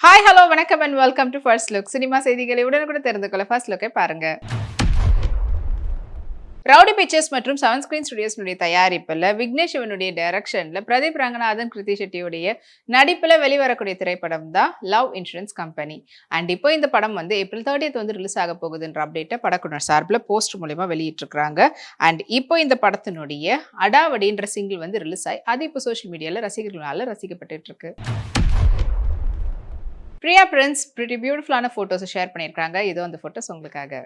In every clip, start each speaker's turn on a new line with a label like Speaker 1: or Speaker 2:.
Speaker 1: Hi hello வணக்கம் and welcome to first look. Cinema செய்திகளை உடனுக்குடன் தெரிந்து கொள்ள ஃபர்ஸ்ட் லுக்கை பாருங்க. ரவுடி பிக்சர்ஸ் மற்றும் செவன் ஸ்கிரீன் ஸ்டுடியோஸ்னுடைய தயாரிப்பில் விக்னேஷ் சிவனுடைய டைரக்ஷன்ல பிரதீப் ரங்கநாதன் கிருத்தி ஷெட்டியுடைய நடிப்பில் வெளிவரக்கூடிய திரைப்படம் தான் லவ் இன்சூரன்ஸ் கம்பெனி. அண்ட் இப்போ இந்த படம் வந்து ஏப்ரல் 30 வந்து ரிலீஸ் ஆக போகுதுன்ற அப்டேட்டை படக்குழுவினர் சார்பில் போஸ்டர் மூலமா வெளியிட்டிருக்காங்க. அண்ட் இப்போ இந்த படத்தினுடைய அடாவடின்ற சிங்கிள் வந்து ரிலீஸ் ஆகி அது இப்போ சோஷியல் மீடியாவில் ரசிகர்களால் ரசிக்கப்பட்டு இருக்கு. பிரியா பிரின்ஸ் பிரிட்டி பியூட்டிஃபுல்லான போட்டோஸ் ஷேர் பண்ணியிருக்காங்க. இதோ அந்த போட்டோஸ் உங்களுக்காக.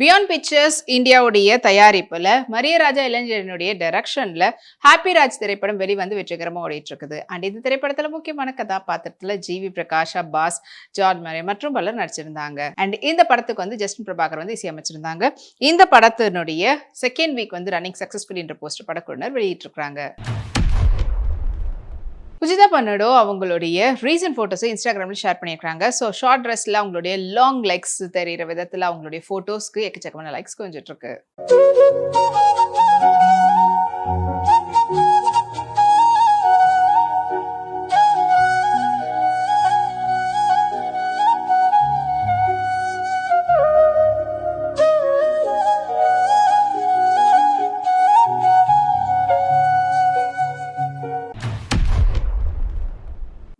Speaker 1: பியாண்ட் பிக்சர்ஸ் இந்தியாவுடைய தயாரிப்புல மரியராஜா இளைஞனுடைய டைரக்ஷன்ல ஹாப்பி ராஜ் திரைப்படம் வெளிவந்து வெற்றிகரமா ஓடிட்டு இருக்குது. அண்ட் இந்த திரைப்படத்துல முக்கியமான கதாபாத்திரத்துல ஜிவி பிரகாஷ், அப்பாஸ், ஜார்ஜ் மரே மற்றும் பலர் நடிச்சிருந்தாங்க. அண்ட் இந்த படத்துக்கு வந்து ஜஸ்டின் பிரபாகர் வந்து இசையமைச்சிருந்தாங்க. இந்த படத்தினுடைய செகண்ட் வீக் வந்து ரன்னிங் சக்சஸ்ஃபுல் என்ற போஸ்டர் படக்குழுவினர் வெளியிட்டிருக்காங்க. புஜிதா பன்னடோ அவங்களுடைய ரீசன்ட் போட்டோஸை இன்ஸ்டாகிராமில் ஷேர் பண்ணியிருக்காங்க. ஸோ ஷார்ட் ட்ரெஸ்ல அவங்களுடைய லாங் லைக்ஸ் தெரிகிற விதத்தில் அவங்களுடைய ஃபோட்டோஸ்க்கு எக்கச்சக்கமான லைக்ஸ் கொஞ்சிட்டு இருக்கு.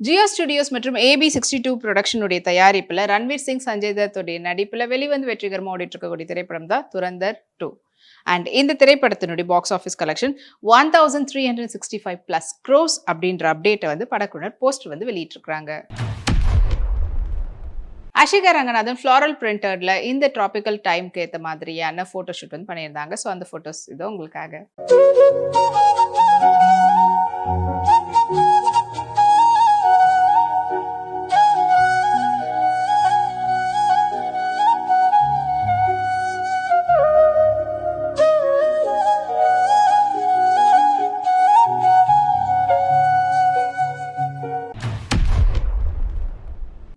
Speaker 1: ஜியோ ஸ்டுடியோஸ் மற்றும் AB62 ப்ரொடக்ஷனுடைய தயாரிப்பில் ரன்வீர் சிங், சஞ்சய் தத்துடைய நடிப்பில் வெளிவந்து வெற்றிகரமாக ஓடிட்டு இருக்கக்கூடிய திரைப்படம் தான் துரந்தர் 2. அண்ட் இந்த திரைப்படத்தினுடைய பாக்ஸ் ஆஃபீஸ் கலெக்ஷன் 1365+ crores அப்படின்ற அப்டேட்டை வந்து படக்குழுவினர் போஸ்டர் வந்து வெளியிட்டிருக்காங்க. அஷிகா ரங்கநாதன் ஃப்ளாரல் பிரிண்டர்ல இந்த டிராபிக்கல் டைம்க்கு ஏற்ற மாதிரியான போட்டோ ஷூட் வந்து பண்ணியிருந்தாங்க. ஸோ அந்த போட்டோஸ் இதோ உங்களுக்காக.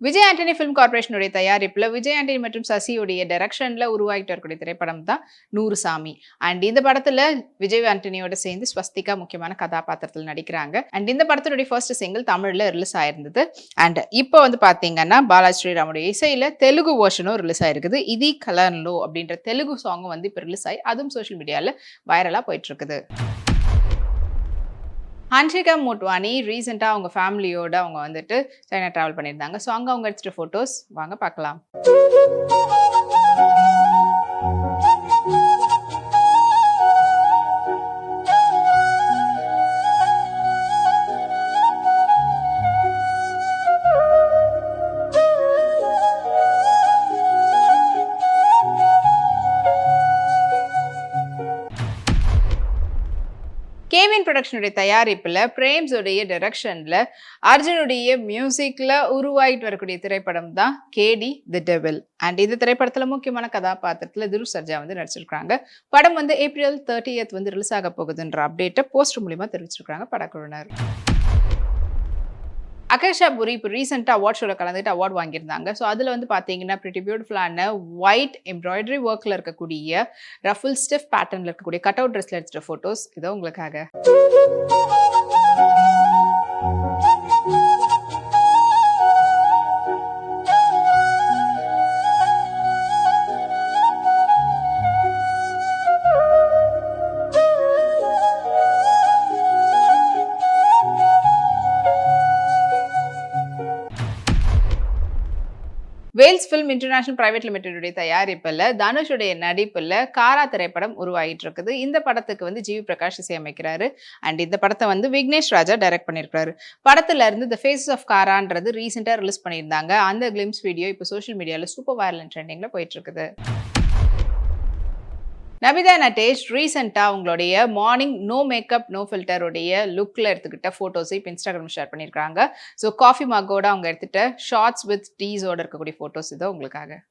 Speaker 1: விஜய் ஆண்டனி ஃபிலிம் கார்பரேஷனுடைய தயாரிப்பில் விஜய் ஆண்டனி மற்றும் சசியுடைய டைரக்ஷன்ல உருவாகிட்டு இருக்கக்கூடிய திரைப்படம் தான் 100 சாமி. அண்ட் இந்த படத்துல விஜய் ஆண்டனியோட சேர்ந்து ஸ்வஸ்திகா முக்கியமான கதாபாத்திரத்தில் நடிக்கிறாங்க. அண்ட் இந்த படத்தினுடைய ஃபர்ஸ்ட் சிங்கிள் தமிழ்ல ரிலீஸ் ஆயிருந்தது. அண்ட் இப்போ வந்து பாத்தீங்கன்னா பாலாஜி ஸ்ரீராமுடைய இசையில தெலுங்கு வெர்ஷனும் ரிலீஸ் ஆயிருக்குது. இதி கலர்லோ அப்படின்ற தெலுங்கு சாங்கும் வந்து இப்போ ரிலீஸ் ஆகி அதுவும் சோஷியல் மீடியால வைரலா போயிட்டு இருக்குது. ஹன்ஷிகா மோட்வானி ரீசெண்டாக அவங்க ஃபேமிலியோட அவங்க வந்துட்டு சைனா ட்ராவல் பண்ணியிருந்தாங்க. ஸோ அங்கே அவங்க எடுத்துகிட்ட ஃபோட்டோஸ் வாங்க பார்க்கலாம். கேவின் ப்ரொடக்ஷனுடைய தயாரிப்புல பிரேம்ஸுடைய டைரக்ஷன்ல அர்ஜுனுடைய மியூசிக்ல உருவாகிட்டு வரக்கூடிய திரைப்படம் தான் கேடி தி டெவில். அண்ட் இந்த திரைப்படத்துல முக்கியமான கதாபாத்திரத்துல துருவ் சர்ஜா வந்து நடிச்சிருக்காங்க. படம் வந்து ஏப்ரல் 30 வந்து ரிலீஸ் ஆக போகுதுன்ற அப்டேட்டை போஸ்டர் மூலமா தெரிவிச்சிருக்காங்க படக்குழுவினர். அகர்ஷா புரி இப்போ ரீசெண்டாக அவார்ட் ஷோவில் கலந்துட்டு அவார்ட் வாங்கியிருந்தாங்க. ஸோ அதில் வந்து பார்த்தீங்கன்னா பிரிட்டி பியூட்டிஃபுல்லான ஒயிட் எம்ப்ராய்டரி ஒர்க்கில் இருக்கக்கூடிய ரஃபுல் ஸ்டிஃப் பேட்டர்னில் இருக்கக்கூடிய கட் அவுட் ட்ரெஸ்ல எடுத்துகிட்ட ஃபோட்டோஸ் இதோ உங்களுக்காக. Vels film international private limited தயாரிப்பில் தனுஷுடைய நடிப்பில் காரா திரைப்படம் உருவாகிட்டு இருக்குது. இந்த படத்துக்கு வந்து ஜிவி பிரகாஷ் இசையமைக்கிறாரு. அண்ட் இந்த படத்தை வந்து விக்னேஷ் ராஜா டைரக்ட் பண்ணியிருக்காரு. படத்துல இருந்து தி ஃபேஸஸ் ஆஃப் காரான்றது ரீசெண்டாக ரிலீஸ் பண்ணியிருந்தாங்க. அந்த கிளிம்ஸ் வீடியோ இப்போ சோஷியல் மீடியாவில் சூப்பர் வைரல் ட்ரெண்டிங்ல போயிட்டு இருக்குது. நமிதா நட்டேஷ் ரீசெண்டா அவங்களுடைய morning no makeup no filter உடைய லுக்ல எடுத்துக்கிட்ட போட்டோஸ் இப்போ இன்ஸ்டாகிராம் ஷேர் பண்ணியிருக்காங்க. ஸோ காஃபி மக்கோட அவங்க எடுத்துட்ட ஷார்ட்ஸ் வித் டீஸோட இருக்கக்கூடிய போட்டோஸ் இதோ உங்களுக்காக.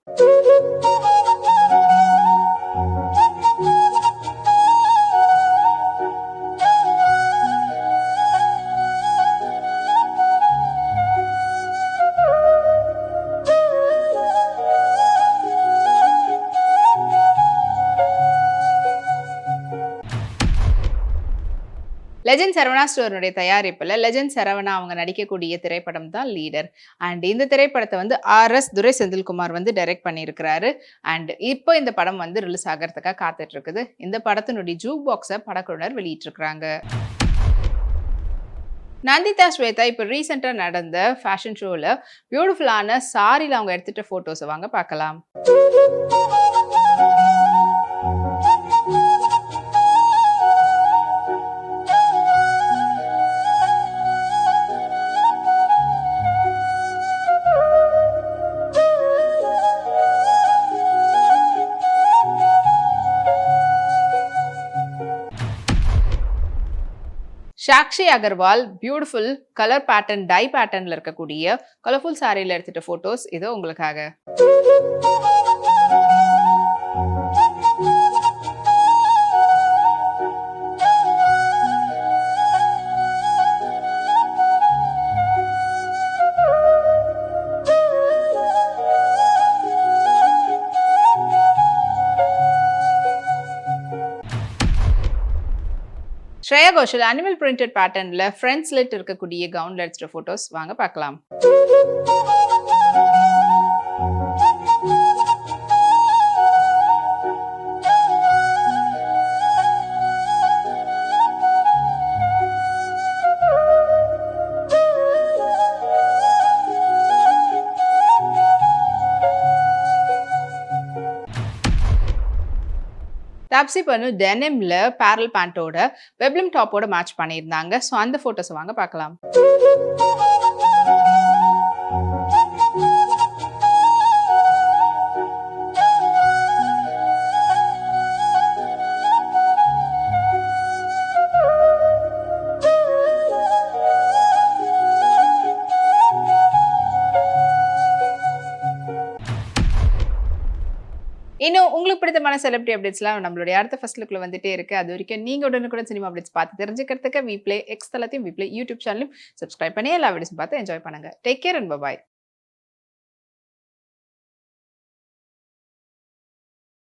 Speaker 1: லெஜண்ட் சரவணா ஸ்டோருடைய தயாரிப்புல லெஜண்ட் சரவணா அவங்க நடிக்கக்கூடிய திரைப்படம் தான் லீடர். அண்ட் இந்த திரைப்படத்தை வந்து RS துரை செந்தில்குமார் வந்து டைரக்ட் பண்ணியிருக்கிறாரு. அண்ட் இப்போ இந்த படம் வந்து ரிலீஸ் ஆகிறதுக்காக காத்துட்டு இருக்குது. இந்த படத்தினுடைய ஜூக் பாக்ஸை படக்குழுவினர் வெளியிட்டிருக்கிறாங்க. நந்திதா ஸ்வேதா இப்போ ரீசெண்டா நடந்த ஃபேஷன் ஷோல பியூட்டிஃபுல்லான சாரில அவங்க எடுத்துட்ட போட்டோஸை வாங்க பார்க்கலாம். Sakshi Agarwal beautiful colour pattern tie பேட்டர்ன்ல இருக்கக்கூடிய கலர்ஃபுல் சாரியில எடுத்துட்ட போட்டோஸ் இதோ உங்களுக்காக. ஸ்ரேயா கோஷல் அனிமல் பிரிண்டட் பேட்டர்ன்ல ஃப்ரண்ட் ஸ்லிட் இருக்கக்கூடிய கவுன்ல எடுத்துட்ட போட்டோஸ் வாங்க பார்க்கலாம். தாப்ஸி பன்னு டெனிம்ல பேரல் பேண்டோட பெப்ளம் டாப்போட மேட்ச் பண்ணியிருந்தாங்க. ஸோ அந்த போட்டோஸ் வாங்க பார்க்கலாம். இன்னும் உங்களுக்கு பிடித்தமான செலிபிரிட்டி அப்டேட்ஸ்லாம் நம்மளுடைய அடுத்த ஃபர்ஸ்ட் லுக்ல வந்துட்டே இருக்கு. அது வரைக்கும் நீங்க உடனுக்குடன் சினிமா அப்டேட்ஸ் பார்த்து தெரிஞ்சுக்கிறதுக்கு வீப்ளே எக்ஸ் தளத்தையும் வீப்ளே யூடியூப் சேனலையும் சப்ஸ்கிரைப் பண்ணி எல்லா வீடியோஸும் பார்த்து என்ஜாய் பண்ணுங்க. Take care and by.